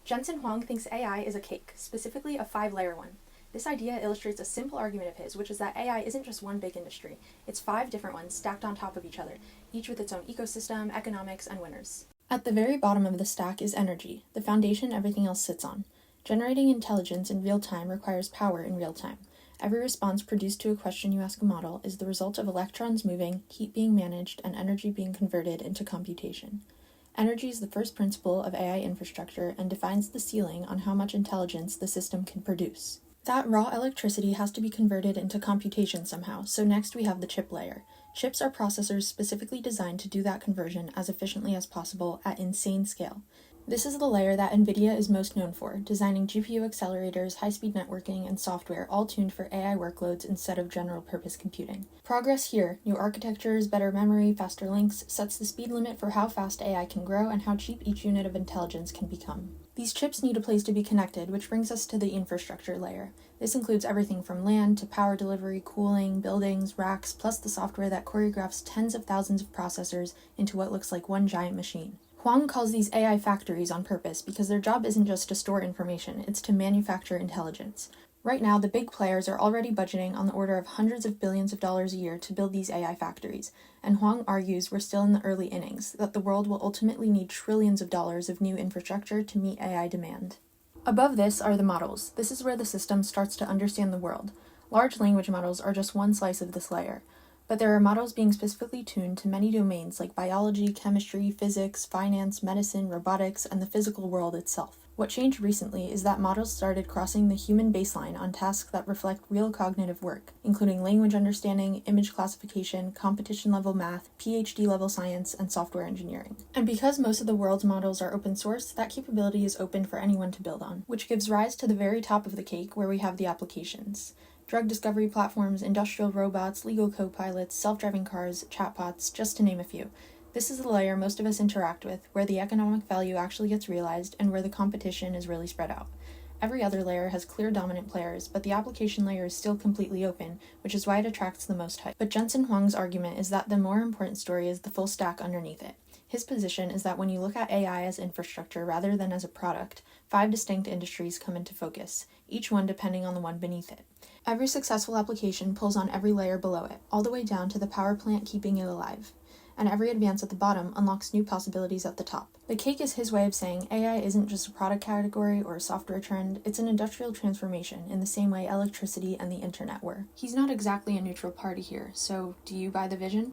Jensen Huang thinks AI is a cake, specifically a 5-layer one. This idea illustrates a simple argument of his, which is that AI isn't just one big industry. It's 5 different ones stacked on top of each other, each with its own ecosystem, economics, and winners. At the very bottom of the stack is energy, the foundation everything else sits on. Generating intelligence in real time requires power in real time. Every response produced to a question you ask a model is the result of electrons moving, heat being managed, and energy being converted into computation. Energy is the first principle of AI infrastructure and defines the ceiling on how much intelligence the system can produce. That raw electricity has to be converted into computation somehow, so next we have the chip layer. Chips are processors specifically designed to do that conversion as efficiently as possible at insane scale. This is the layer that NVIDIA is most known for, designing GPU accelerators, high-speed networking, and software all tuned for AI workloads instead of general-purpose computing. Progress here, new architectures, better memory, faster links, sets the speed limit for how fast AI can grow and how cheap each unit of intelligence can become. These chips need a place to be connected, which brings us to the infrastructure layer. This includes everything from land to power delivery, cooling, buildings, racks, plus the software that choreographs tens of thousands of processors into what looks like one giant machine. Huang calls these AI factories on purpose because their job isn't just to store information, it's to manufacture intelligence. Right now, the big players are already budgeting on the order of hundreds of billions of dollars a year to build these AI factories, and Huang argues we're still in the early innings, that the world will ultimately need trillions of dollars of new infrastructure to meet AI demand. Above this are the models. This is where the system starts to understand the world. Large language models are just one slice of this layer. But there are models being specifically tuned to many domains like biology, chemistry, physics, finance, medicine, robotics, and the physical world itself. What changed recently is that models started crossing the human baseline on tasks that reflect real cognitive work, including language understanding, image classification, competition-level math, PhD-level science, and software engineering. And because most of the world's models are open source, that capability is open for anyone to build on, which gives rise to the very top of the cake where we have the applications. Drug discovery platforms, industrial robots, legal co-pilots, self-driving cars, chatbots, just to name a few. This is the layer most of us interact with, where the economic value actually gets realized and where the competition is really spread out. Every other layer has clear dominant players, but the application layer is still completely open, which is why it attracts the most hype. But Jensen Huang's argument is that the more important story is the full stack underneath it. His position is that when you look at AI as infrastructure rather than as a product, 5 distinct industries come into focus, each one depending on the one beneath it. Every successful application pulls on every layer below it, all the way down to the power plant keeping it alive. And every advance at the bottom unlocks new possibilities at the top. The cake is his way of saying AI isn't just a product category or a software trend, it's an industrial transformation in the same way electricity and the internet were. He's not exactly a neutral party here, so do you buy the vision?